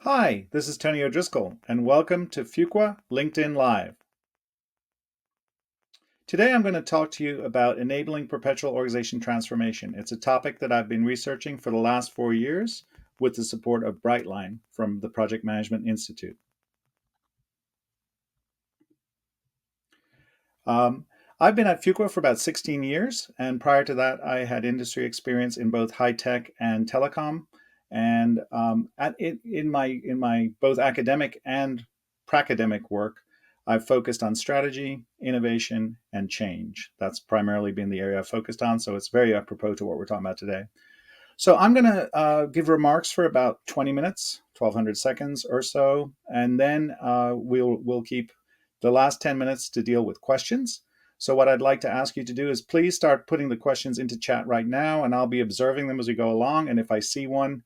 Hi, this is Tony O'Driscoll, and welcome to Fuqua LinkedIn Live. Today I'm going to talk to you about enabling perpetual organization transformation. It's a topic that I've been researching for the last 4 years with the support of Brightline from the Project Management Institute. I've been at Fuqua for about 16 years, and prior to that, I had industry experience in both high tech and telecom. And in my both academic and pracademic work, I've focused on strategy, innovation, and change. That's primarily been the area I've focused on. So it's very apropos to what we're talking about today. So I'm going to give remarks for about 20 minutes, 1,200 seconds or so, and then we'll keep the last 10 minutes to deal with questions. So what I'd like to ask you to do is please start putting the questions into chat right now, and I'll be observing them as we go along. And if I see one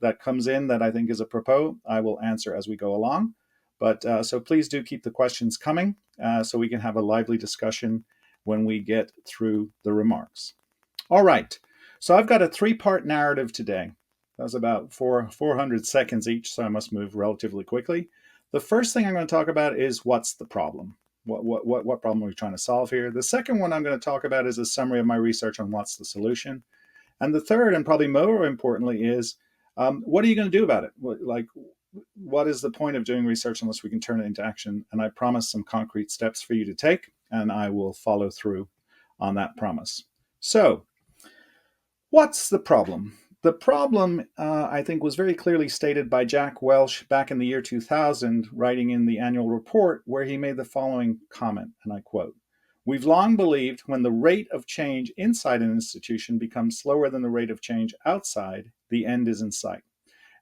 that comes in that I think is apropos, I will answer as we go along. But so please do keep the questions coming so we can have a lively discussion when we get through the remarks. All right. So I've got a three-part narrative today. That was about 400 seconds each, so I must move relatively quickly. The first thing I'm going to talk about is what's the problem? What problem are we trying to solve here? The second one I'm going to talk about is a summary of my research on what's the solution. And the third, and probably more importantly, is what are you going to do about it? What is the point of doing research unless we can turn it into action? And I promise some concrete steps for you to take, and I will follow through on that promise. So, what's the problem? The problem, I think, was very clearly stated by Jack Welch back in the year 2000, writing in the annual report, where he made the following comment, and I quote, "We've long believed when the rate of change inside an institution becomes slower than the rate of change outside, the end is in sight."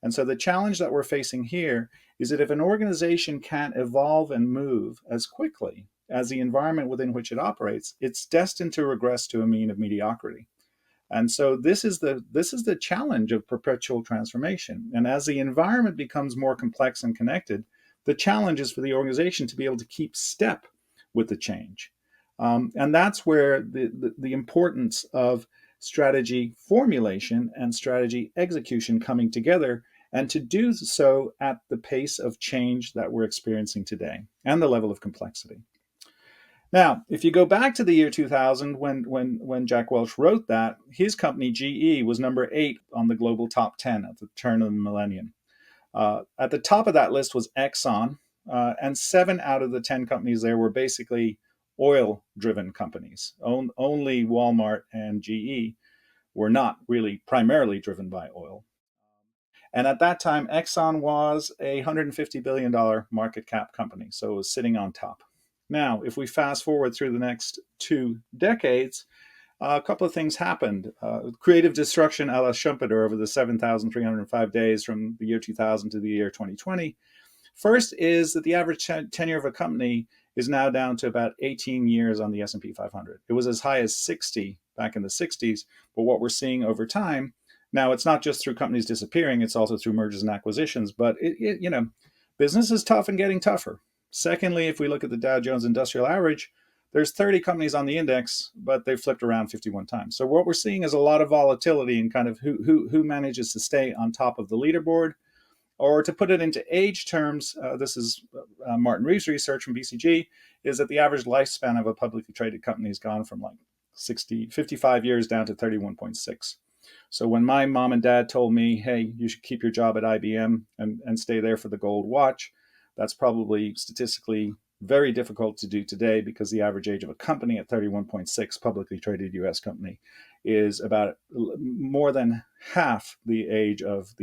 And so the challenge that we're facing here is that if an organization can't evolve and move as quickly as the environment within which it operates, it's destined to regress to a mean of mediocrity. And so this is the challenge of perpetual transformation. And as the environment becomes more complex and connected, the challenge is for the organization to be able to keep step with the change. And that's where the importance of strategy formulation and strategy execution coming together, and to do so at the pace of change that we're experiencing today and the level of complexity. Now, if you go back to the year 2000, when Jack Welch wrote that, his company, GE, was number 8 on the global top 10 at the turn of the millennium. At the top of that list was Exxon, and 7 out of the 10 companies there were basically oil-driven companies. Only Walmart and GE were not really primarily driven by oil. And at that time, Exxon was a $150 billion market cap company, so it was sitting on top. Now, if we fast forward through the next 2 decades, a couple of things happened. Creative destruction a la Schumpeter over the 7,305 days from the year 2000 to the year 2020. First is that the average tenure of a company is now down to about 18 years on the S&P 500. It was as high as 60 back in the 60s, but what we're seeing over time, now it's not just through companies disappearing, it's also through mergers and acquisitions, but business is tough and getting tougher. Secondly, if we look at the Dow Jones Industrial Average, there's 30 companies on the index, but they've flipped around 51 times. So what we're seeing is a lot of volatility in kind of who manages to stay on top of the leaderboard. Or to put it into age terms, this is Martin Reeves' research from BCG, is that the average lifespan of a publicly traded company has gone from like 55 years down to 31.6. So when my mom and dad told me, hey, you should keep your job at IBM and stay there for the gold watch, that's probably statistically very difficult to do today, because the average age of a company at 31.6, publicly traded US company, is about more than half the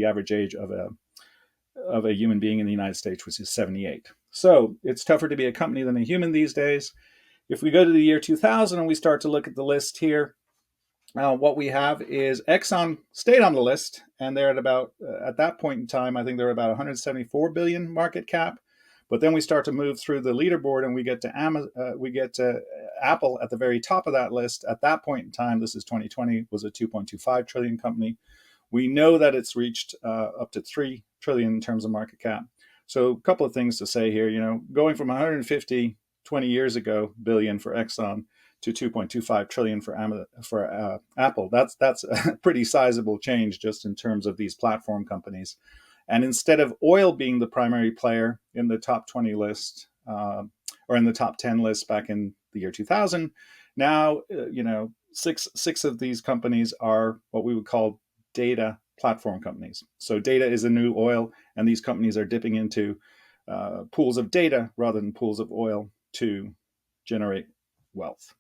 average age of a human being in the United States, which is 78. So it's tougher to be a company than a human these days. If we go to the year 2000 and we start to look at the list here, what we have is Exxon stayed on the list, and they're at that point in time, I think they're about 174 billion market cap. But then we start to move through the leaderboard, and we get to Apple at the very top of that list. At that point in time, this is 2020, was a 2.25 trillion company. We know that it's reached up to 3 trillion in terms of market cap. So a couple of things to say here. Going from 150 20 years ago billion for Exxon to 2.25 trillion for Apple, that's a pretty sizable change just in terms of these platform companies. And instead of oil being the primary player in the top 20 list, or in the top 10 list back in the year 2000, now, six of these companies are what we would call data platform companies. So data is the new oil, and these companies are dipping into pools of data rather than pools of oil to generate wealth.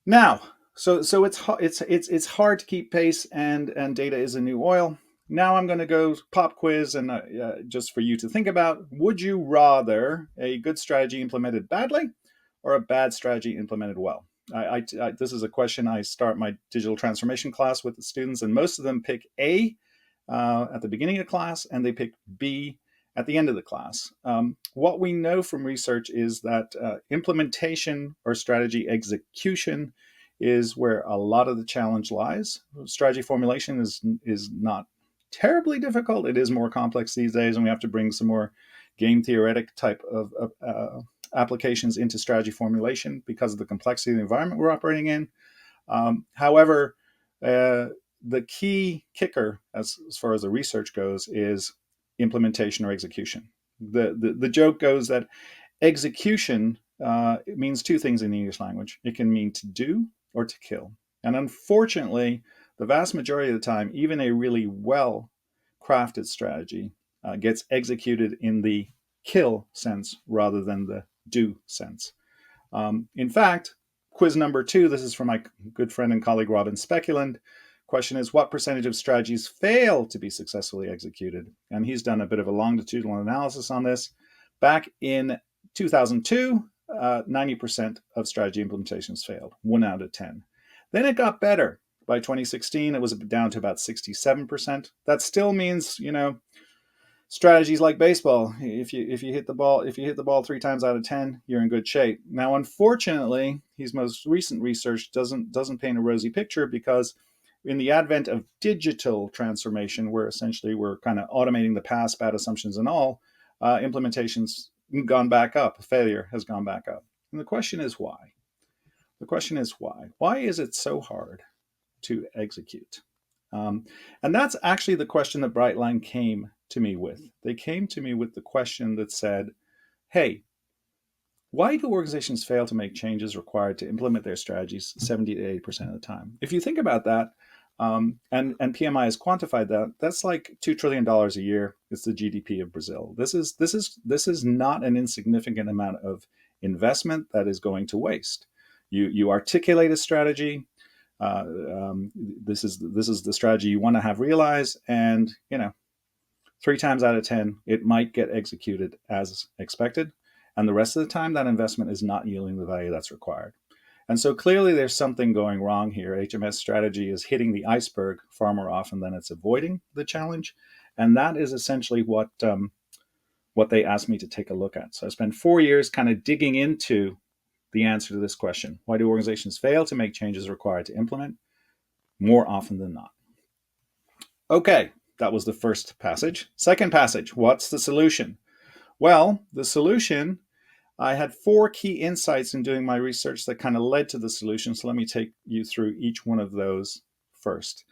Now, so it's hard to keep pace, and data is a new oil. Now I'm going to go pop quiz, and just for you to think about: would you rather a good strategy implemented badly, or a bad strategy implemented well? This is a question I start my digital transformation class with the students, and most of them pick A at the beginning of class, and they pick B at the end of the class. What we know from research is that implementation or strategy execution is where a lot of the challenge lies. Strategy formulation is not terribly difficult. It is more complex these days, and we have to bring some more game theoretic type of applications into strategy formulation because of the complexity of the environment we're operating in. However, the key kicker, as far as the research goes, is implementation or execution. The joke goes that execution it means two things in the English language. It can mean to do or to kill. And unfortunately, the vast majority of the time, even a really well crafted strategy gets executed in the kill sense rather than the do sense. In fact, quiz number 2, this is from my good friend and colleague Robin Speculand. Question is, what percentage of strategies fail to be successfully executed? And he's done a bit of a longitudinal analysis on this. Back in 2002, 90% of strategy implementations failed, 1 out of 10. Then it got better. By 2016, it was down to about 67%. That still means, strategies like baseball. If you hit the ball 3 times out of 10, you're in good shape. Now, unfortunately, his most recent research doesn't paint a rosy picture, because in the advent of digital transformation, where essentially we're kind of automating the past, bad assumptions and all, implementations gone back up. Failure has gone back up. And the question is why? The question is why? Why is it so hard to execute? And that's actually the question that Brightline came to me with. They came to me with the question that said, hey, why do organizations fail to make changes required to implement their strategies 70 to 80% of the time? If you think about that, and PMI has quantified that, that's like $2 trillion a year. It's the GDP of Brazil. This is not an insignificant amount of investment that is going to waste. You articulate a strategy. This is the strategy you want to have realized, and 3 times out of 10, it might get executed as expected, and the rest of the time, that investment is not yielding the value that's required. And so clearly, there's something going wrong here. HMS strategy is hitting the iceberg far more often than it's avoiding the challenge, and that is essentially what they asked me to take a look at. So I spent 4 years kind of digging into the answer to this question. Why do organizations fail to make changes required to implement more often than not? Okay, that was the first passage. Second passage, what's the solution? Well, the solution, I had 4 key insights in doing my research that kind of led to the solution. So let me take you through each one of those first.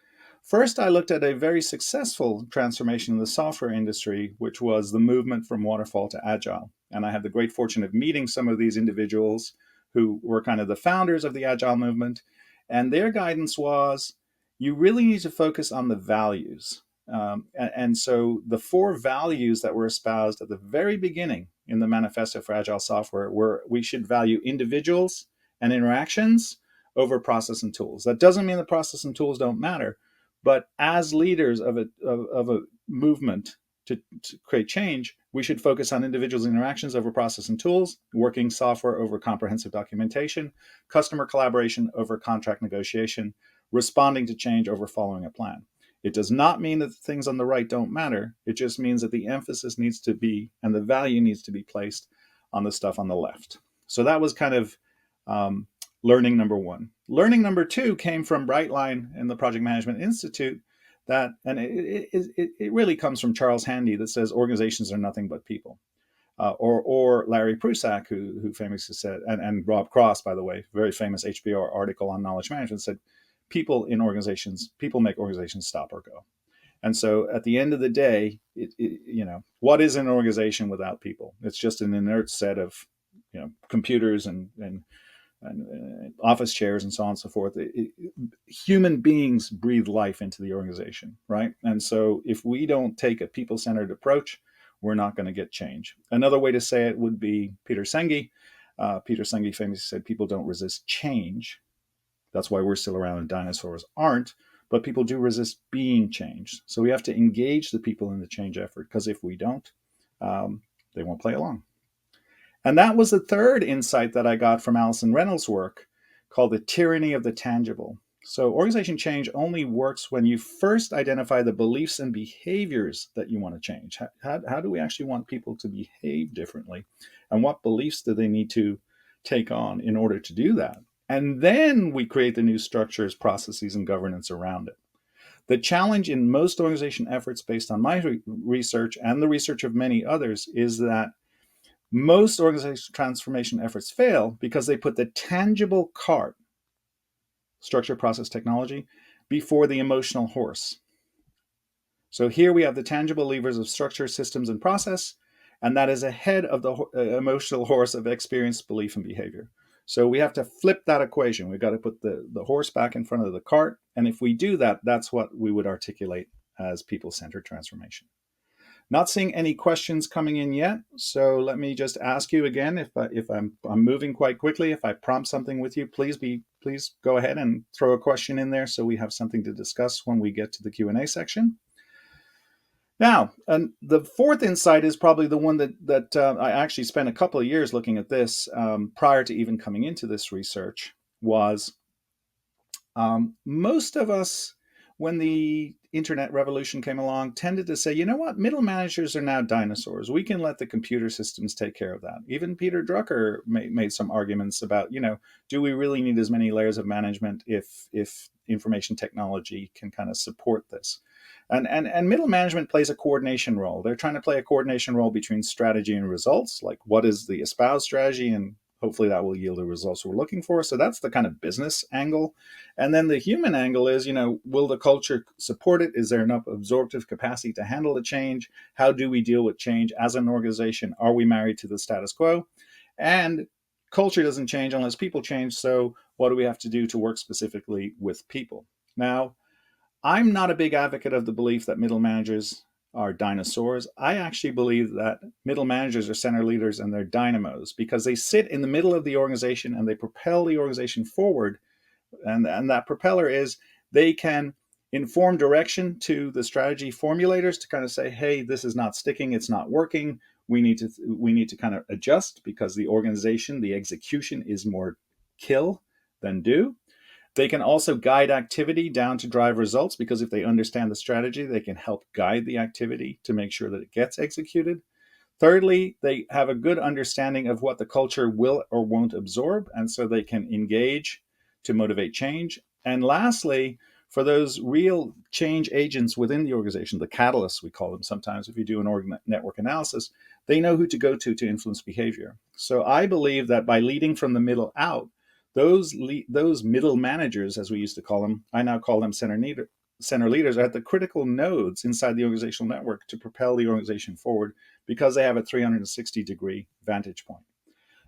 First, I looked at a very successful transformation in the software industry, which was the movement from waterfall to agile. And I had the great fortune of meeting some of these individuals who were kind of the founders of the agile movement. And their guidance was, you really need to focus on the values. And so the 4 values that were espoused at the very beginning in the Manifesto for Agile Software were, we should value individuals and interactions over process and tools. That doesn't mean the process and tools don't matter, but as leaders of a movement to create change, we should focus on individuals' interactions over process and tools, working software over comprehensive documentation, customer collaboration over contract negotiation, responding to change over following a plan. It does not mean that the things on the right don't matter. It just means that the emphasis needs to be, and the value needs to be placed on the stuff on the left. So that was kind of learning number 1. Learning number 2 came from Brightline and the Project Management Institute, that, and it really comes from Charles Handy, that says organizations are nothing but people. Or Larry Prusak, who famously said, and Rob Cross, by the way, very famous HBR article on knowledge management, said, people make organizations stop or go. And so at the end of the day, what is an organization without people? It's just an inert set of computers and office chairs and so on and so forth. Human beings breathe life into the organization, right? And so if we don't take a people-centered approach, we're not going to get change. Another way to say it would be Peter Senge. Peter Senge famously said, people don't resist change. That's why we're still around and dinosaurs aren't. But people do resist being changed. So we have to engage the people in the change effort, because if we don't, they won't play along. And that was the third insight that I got from Alison Reynolds' work, called the tyranny of the tangible. So organization change only works when you first identify the beliefs and behaviors that you want to change. How do we actually want people to behave differently? And what beliefs do they need to take on in order to do that? And then we create the new structures, processes, and governance around it. The challenge in most organization efforts, based on my research and the research of many others, is that most organizational transformation efforts fail because they put the tangible cart, structure, process, technology, before the emotional horse. So here we have the tangible levers of structure, systems, and process, and that is ahead of the emotional horse of experience, belief, and behavior. So we have to flip that equation. We've got to put the horse back in front of the cart. And if we do that, that's what we would articulate as people-centered transformation. Not seeing any questions coming in yet, so let me just ask you again, if I'm moving quite quickly, if I prompt something with you, please go ahead and throw a question in there so we have something to discuss when we get to the Q&A section. Now, and the fourth insight is probably the one that I actually spent a couple of years looking at this prior to even coming into this research, was most of us, when the internet revolution came along, tended to say, you know what, middle managers are now dinosaurs. We can let the computer systems take care of that. Even Peter Drucker made some arguments about, do we really need as many layers of management if information technology can kind of support this? And middle management plays a coordination role. They're trying to play a coordination role between strategy and results, like what is the espoused strategy, and hopefully that will yield the results we're looking for. So that's the kind of business angle. And then the human angle is, will the culture support it? Is there enough absorptive capacity to handle the change? How do we deal with change as an organization? Are we married to the status quo? And culture doesn't change unless people change. So what do we have to do to work specifically with people? Now, I'm not a big advocate of the belief that middle managers are dinosaurs. I actually believe that middle managers are center leaders and they're dynamos, because they sit in the middle of the organization and they propel the organization forward. And that propeller is, they can inform direction to the strategy formulators to kind of say, hey, this is not sticking, it's not working. We need to kind of adjust, because the organization, the execution is more kill than do. They can also guide activity down to drive results, because if they understand the strategy, they can help guide the activity to make sure that it gets executed. Thirdly, they have a good understanding of what the culture will or won't absorb, and so they can engage to motivate change. And lastly, for those real change agents within the organization, the catalysts we call them sometimes, if you do an org network analysis, they know who to go to influence behavior. So I believe that by leading from the middle out, those middle managers, as we used to call them, I now call them center leaders, are at the critical nodes inside the organizational network to propel the organization forward, because they have a 360-degree vantage point.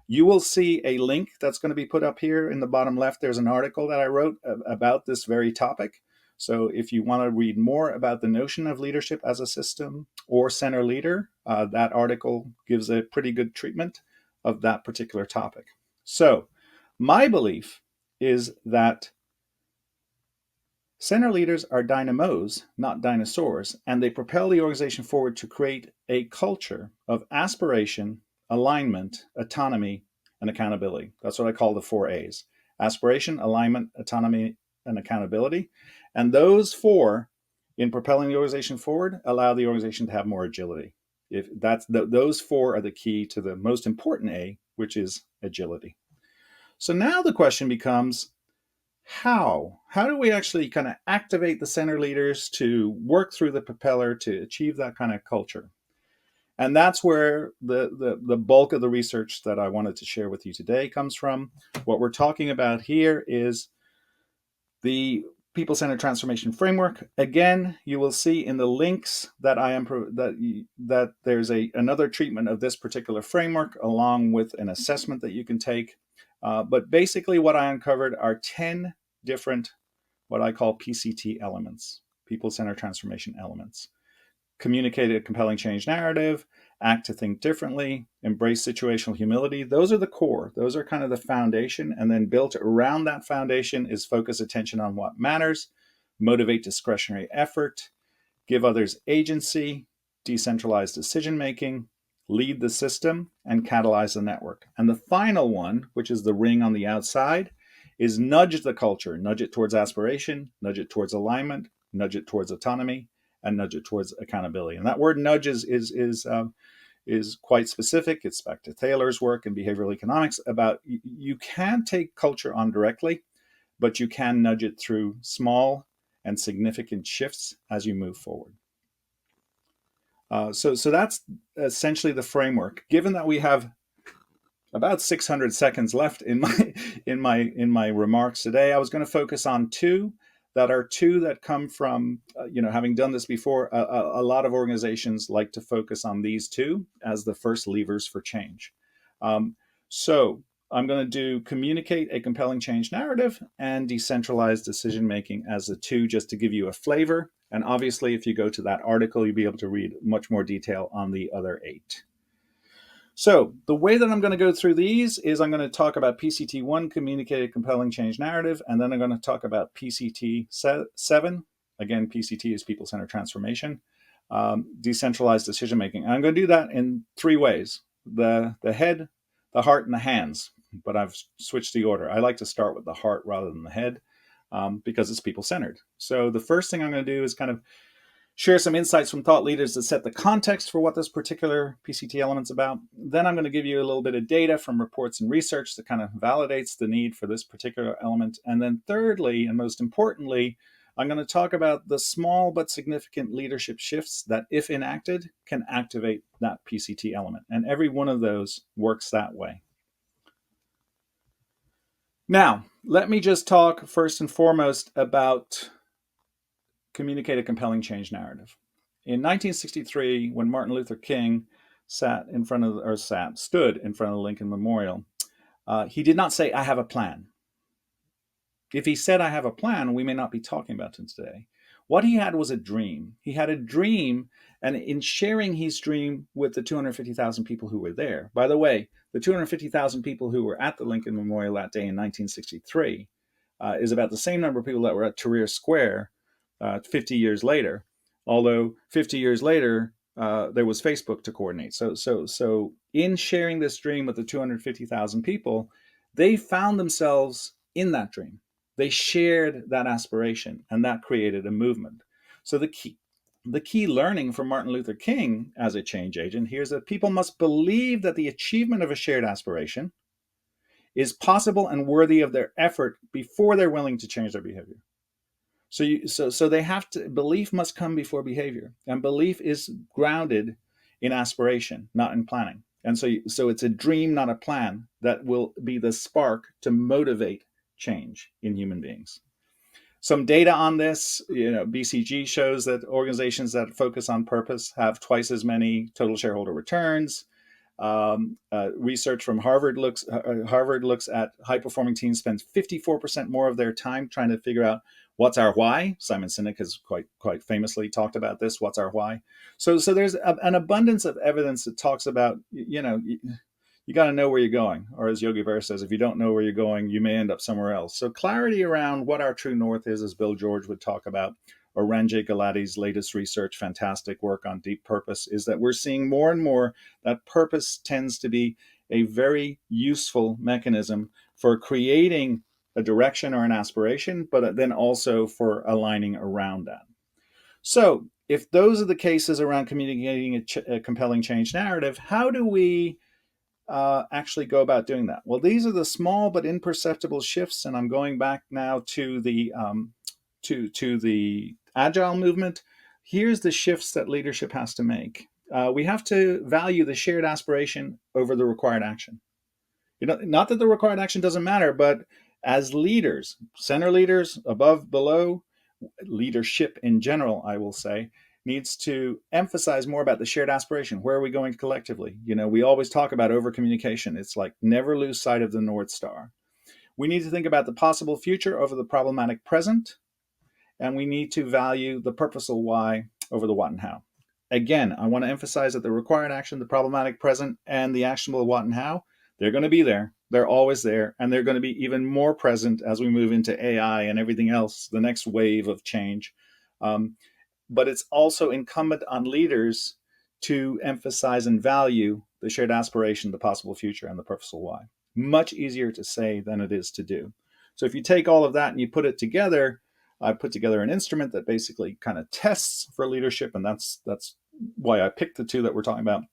You will see a link that's going to be put up here in the bottom left. There's an article that I wrote about this very topic. So if you want to read more about the notion of leadership as a system or center leader, that article gives a pretty good treatment of that particular topic. So my belief is that center leaders are dynamos, not dinosaurs, and they propel the organization forward to create a culture of aspiration, alignment, autonomy, and accountability. That's what I call the 4 A's: aspiration, alignment, autonomy, and accountability. And those 4, in propelling the organization forward, allow the organization to have more agility. If those 4 are the key to the most important A, which is agility. So now the question becomes, how do we actually kind of activate the center leaders to work through the propeller to achieve that kind of culture? And that's where the bulk of the research that I wanted to share with you today comes from. What we're talking about here is the people-centered transformation framework. Again, you will see in the links that that there's another treatment of this particular framework along with an assessment that you can take. But basically what I uncovered are 10 different, what I call PCT elements, people-centered transformation elements. Communicate a compelling change narrative, act to think differently, embrace situational humility. Those are the core. Those are kind of the foundation. And then built around that foundation is focus attention on what matters, motivate discretionary effort, give others agency, decentralize decision making, lead the system, and catalyze the network. And the final one, which is the ring on the outside, is nudge the culture, nudge it towards aspiration, nudge it towards alignment, nudge it towards autonomy, and nudge it towards accountability. And that word nudge is quite specific. It's back to Thaler's work in behavioral economics about you can't take culture on directly, but you can nudge it through small and significant shifts as you move forward. So that's essentially the framework. Given that we have about 600 seconds left in my remarks today, I was going to focus on two that come from, having done this before, a lot of organizations like to focus on these two as the first levers for change. So I'm going to do communicate a compelling change narrative and decentralized decision making as the two, just to give you a flavor. And obviously, if you go to that article, you'll be able to read much more detail on the other 8. So the way that I'm going to go through these is I'm going to talk about PCT1, communicate a compelling change narrative, and then I'm going to talk about PCT7. Again, PCT is people-centered transformation, decentralized decision-making. And I'm going to do that in 3 ways: the head, the heart, and the hands. But I've switched the order. I like to start with the heart rather than the head because it's people-centered. So the first thing I'm going to do is kind of share some insights from thought leaders that set the context for what this particular PCT element's about. Then I'm going to give you a little bit of data from reports and research that kind of validates the need for this particular element. And then thirdly, and most importantly, I'm going to talk about the small but significant leadership shifts that, if enacted, can activate that PCT element. And every one of those works that way. Now, let me just talk first and foremost about communicate a compelling change narrative. In 1963, when Martin Luther King stood in front of the Lincoln Memorial, he did not say, "I have a plan." If he said, "I have a plan," we may not be talking about it today. What he had was a dream. He had a dream, and in sharing his dream with the 250,000 people who were there. By the way, the 250,000 people who were at the Lincoln Memorial that day in 1963 is about the same number of people that were at Tahrir Square 50 years later, although 50 years later, there was Facebook to coordinate. So in sharing this dream with the 250,000 people, they found themselves in that dream. They shared that aspiration, and that created a movement. So the key learning from Martin Luther King as a change agent here is that people must believe that the achievement of a shared aspiration is possible and worthy of their effort before they're willing to change their behavior. So they have to, belief must come before behavior, and belief is grounded in aspiration, not in planning. And so it's a dream, not a plan, that will be the spark to motivate change in human beings. Some data on this, BCG shows that organizations that focus on purpose have twice as many total shareholder returns. Research from Harvard looks at high-performing teams spend 54% more of their time trying to figure out what's our why. Simon Sinek has quite famously talked about this. What's our why? So there's an abundance of evidence that talks about, you got to know where you're going. Or as Yogi Berra says, if you don't know where you're going, you may end up somewhere else. So clarity around what our true north is, as Bill George would talk about, or Ranjay Gulati's latest research, fantastic work on deep purpose, is that we're seeing more and more that purpose tends to be a very useful mechanism for creating a direction or an aspiration, but then also for aligning around that. So if those are the cases around communicating a compelling change narrative, how do we actually go about doing that? Well, these are the small but imperceptible shifts, and I'm going back now to the agile movement. Here's the shifts that leadership has to make. We have to value the shared aspiration over the required action. Not that the required action doesn't matter, but as leaders, center leaders, above, below, leadership in general, I will say, needs to emphasize more about the shared aspiration. Where are we going collectively? We always talk about over communication. It's like never lose sight of the North Star. We need to think about the possible future over the problematic present, and we need to value the purposeful why over the what and how. Again, I want to emphasize that the required action, the problematic present, and the actionable what and how, they're going to be there. They're always there, and they're going to be even more present as we move into AI and everything else, the next wave of change. But it's also incumbent on leaders to emphasize and value the shared aspiration, the possible future, and the purposeful why. Much easier to say than it is to do. So if you take all of that and you put it together, I put together an instrument that basically kind of tests for leadership, and that's why I picked the two that we're talking about.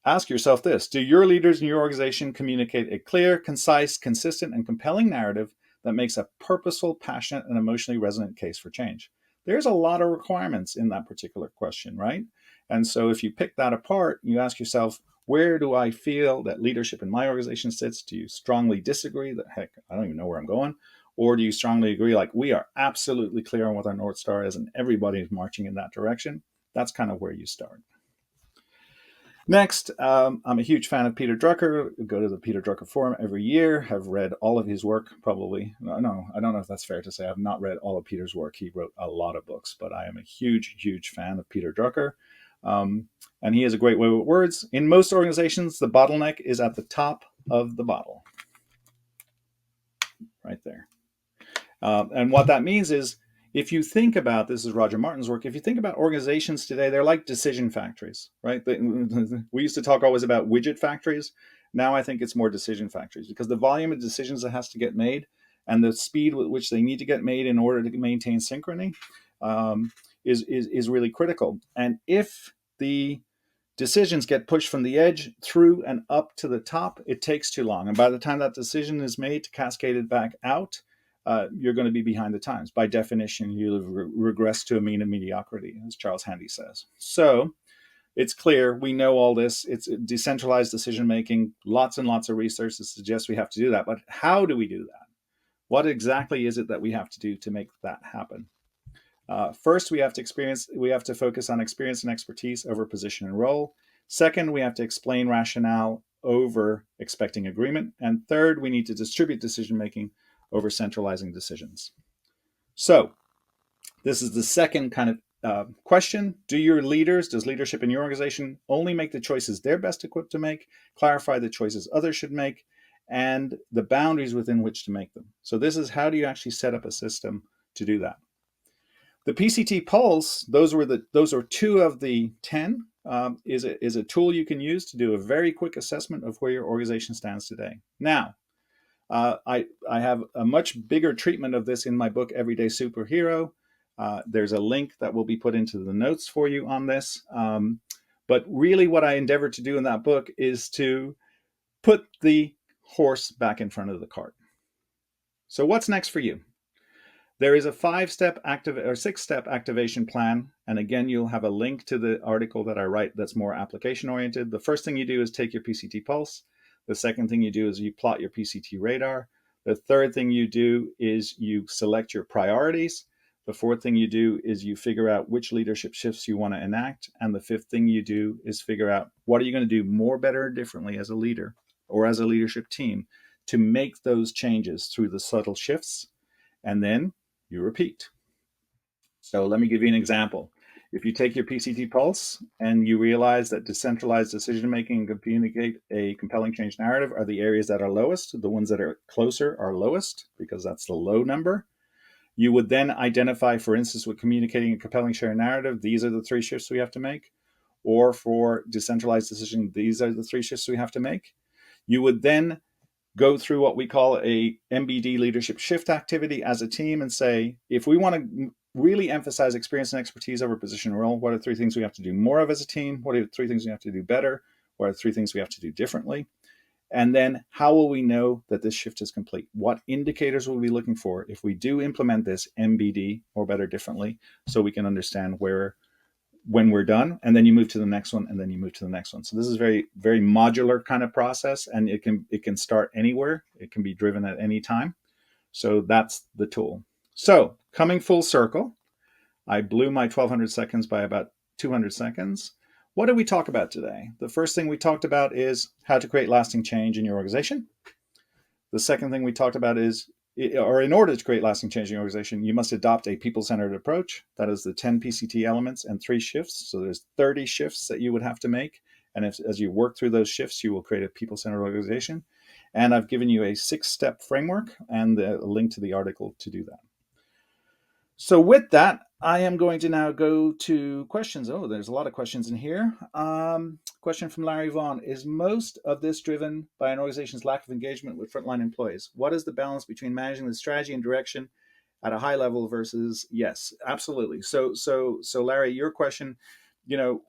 Ask yourself this: do your leaders in your organization communicate a clear, concise, consistent, and compelling narrative that makes a purposeful, passionate, and emotionally resonant case for change? There's a lot of requirements in that particular question, right? And so if you pick that apart, you ask yourself, where do I feel that leadership in my organization sits? Do you strongly disagree that, heck, I don't even know where I'm going? Or do you strongly agree, like, we are absolutely clear on what our North Star is and everybody is marching in that direction? That's kind of where you start. Next, I'm a huge fan of Peter Drucker. Go to the Peter Drucker Forum every year. Have read all of his work, probably. No, I don't know if that's fair to say. I've not read all of Peter's work. He wrote a lot of books, but I am a huge, huge fan of Peter Drucker. And he has a great way with words. In most organizations, the bottleneck is at the top of the bottle. Right there. And what that means is, if you think about, this is Roger Martin's work, if you think about organizations today, they're like decision factories, right? We used to talk always about widget factories. Now I think it's more decision factories, because the volume of decisions that has to get made and the speed with which they need to get made in order to maintain synchrony is really critical. And if the decisions get pushed from the edge through and up to the top, it takes too long. And by the time that decision is made to cascade it back out, you're going to be behind the times. By definition, you'll regress to a mean of mediocrity, as Charles Handy says. So it's clear, we know all this. It's decentralized decision making, lots and lots of research that suggests we have to do that. But how do we do that? What exactly is it that we have to do to make that happen? First, we have to focus on experience and expertise over position and role. Second, we have to explain rationale over expecting agreement. And third, we need to distribute decision making over centralizing decisions. So this is the second kind of question. Does leadership in your organization only make the choices they're best equipped to make, clarify the choices others should make, and the boundaries within which to make them? So this is, how do you actually set up a system to do that? The PCT Pulse, those are two of the 10, is a tool you can use to do a very quick assessment of where your organization stands today. Now, I have a much bigger treatment of this in my book, Everyday Superhero. There's a link that will be put into the notes for you on this. But really what I endeavored to do in that book is to put the horse back in front of the cart. So what's next for you? There is a 6-step activation plan. And again, you'll have a link to the article that I write that's more application oriented. The first thing you do is take your PCT Pulse. The second thing you do is you plot your PCT radar. The third thing you do is you select your priorities. The fourth thing you do is you figure out which leadership shifts you want to enact. And the fifth thing you do is figure out, what are you going to do more, better, and differently as a leader or as a leadership team to make those changes through the subtle shifts. And then you repeat. So let me give you an example. If you take your PCT Pulse and you realize that decentralized decision-making and communicate a compelling change narrative are the areas that are lowest, the ones that are closer are lowest, because that's the low number, you would then identify, for instance, with communicating a compelling shared narrative, these are the 3 shifts we have to make. Or for decentralized decision, these are the 3 shifts we have to make. You would then go through what we call a MBD leadership shift activity as a team and say, if we want to really emphasize experience and expertise over position and role, what are 3 things we have to do more of as a team? What are 3 things we have to do better? What are 3 things we have to do differently? And then how will we know that this shift is complete? What indicators will we be looking for if we do implement this MBD, or better, differently, so we can understand when we're done, and then you move to the next one, and then you move to the next one. So this is very, very modular kind of process, and it can start anywhere. It can be driven at any time. So that's the tool. So coming full circle, I blew my 1200 seconds by about 200 seconds. What did we talk about today? The first thing we talked about is how to create lasting change in your organization. The second thing we talked about is, or in order to create lasting change in your organization, you must adopt a people-centered approach. That is the 10 PCT elements and 3 shifts. So there's 30 shifts that you would have to make. And as you work through those shifts, you will create a people-centered organization. And I've given you a 6-step framework and a link to the article to do that. So with that, I am going to now go to questions. Oh, there's a lot of questions in here. Question from Larry Vaughn. Is most of this driven by an organization's lack of engagement with frontline employees? What is the balance between managing the strategy and direction at a high level versus yes, absolutely. So Larry, your question, you know,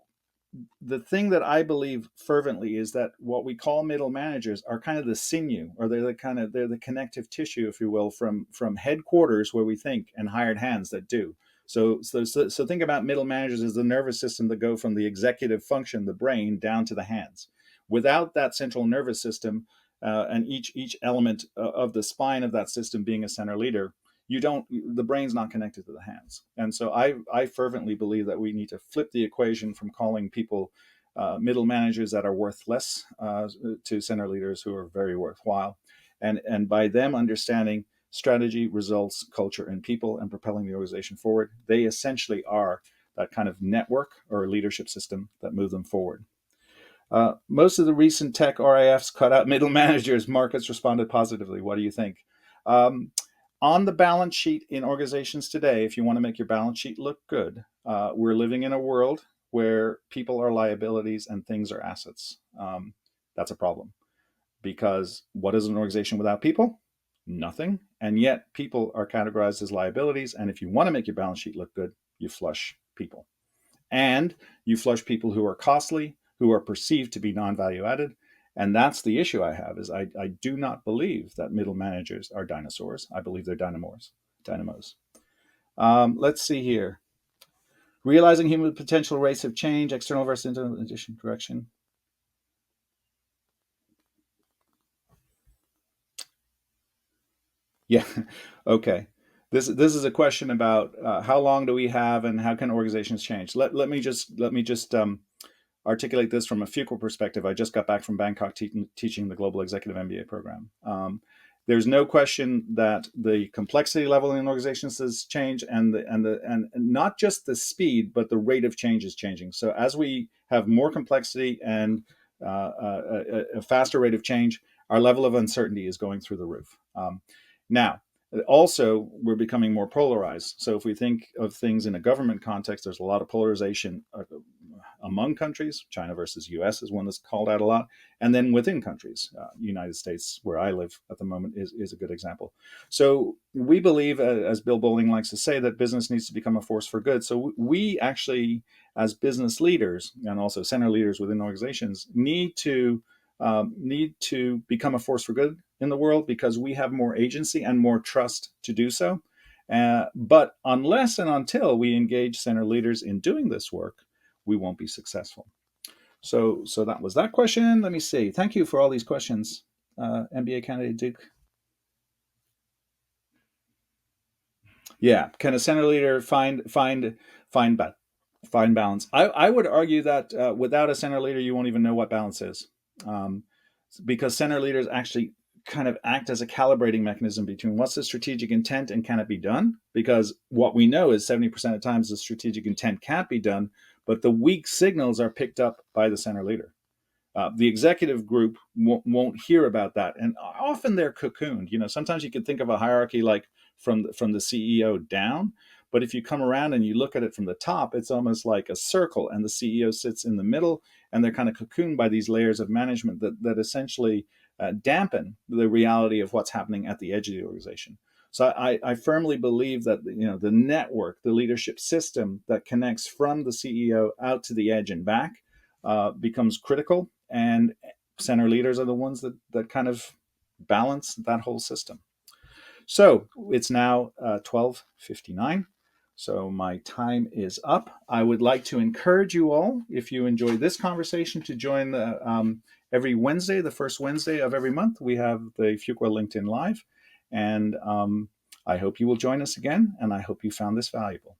the thing that I believe fervently is that what we call middle managers are kind of the sinew, or they're the connective tissue, if you will, from headquarters where we think and hired hands that do. So think about middle managers as the nervous system that go from the executive function, the brain, down to the hands. Without that central nervous system and each element of the spine of that system being a center leader, you don't the brain's not connected to the hands. And so I fervently believe that we need to flip the equation from calling people middle managers that are worth less to center leaders who are very worthwhile, and by them understanding strategy, results, culture, and people, and propelling the organization forward, they essentially are that kind of network or leadership system that move them forward. Most of the recent tech RIFs cut out middle managers. Markets responded positively. What do you think? Um, on the balance sheet in organizations today, if you want to make your balance sheet look good, we're living in a world where people are liabilities and things are assets. That's a problem because what is an organization without people? Nothing. And yet people are categorized as liabilities. And if you want to make your balance sheet look good, you flush people. And you flush people who are costly, who are perceived to be non-value added. And that's the issue I have is I do not believe that middle managers are dinosaurs. I believe they're dynamos. Let's see here. Realizing human potential rates of change, external versus internal addition direction. Yeah. Okay. This is a question about how long do we have and how can organizations change. Let me just articulate this from a Fuqua perspective. I just got back from Bangkok teaching the Global Executive MBA program. There's no question that the complexity level in organizations has changed, and not just the speed, but the rate of change is changing. So as we have more complexity and a faster rate of change, our level of uncertainty is going through the roof. Now, also, we're becoming more polarized. So if we think of things in a government context, there's a lot of polarization among countries. China versus US is one that's called out a lot. And then within countries, United States, where I live at the moment, is a good example. So we believe, as Bill Bowling likes to say, that business needs to become a force for good. So we actually, as business leaders and also center leaders within organizations, need to become a force for good in the world because we have more agency and more trust to do so. But unless and until we engage center leaders in doing this work, we won't be successful. So that was that question. Let me see. Thank you for all these questions, MBA candidate Duke. Yeah, can a center leader find balance? I would argue that without a center leader, you won't even know what balance is, um, because center leaders actually kind of act as a calibrating mechanism between what's the strategic intent and can it be done. Because what we know is 70% of times the strategic intent can't be done, but the weak signals are picked up by the center leader. The executive group won't hear about that, and often they're cocooned. You know, sometimes you could think of a hierarchy like from the CEO down, but if you come around and you look at it from the top, it's almost like a circle, and the CEO sits in the middle, and they're kind of cocooned by these layers of management that essentially dampen the reality of what's happening at the edge of the organization. So I firmly believe that the network, the leadership system that connects from the CEO out to the edge and back becomes critical, and center leaders are the ones that kind of balance that whole system. So it's now 12:59. So my time is up. I would like to encourage you all, if you enjoy this conversation, to join every Wednesday, the first Wednesday of every month. We have the Fuqua LinkedIn Live, and I hope you will join us again, and I hope you found this valuable.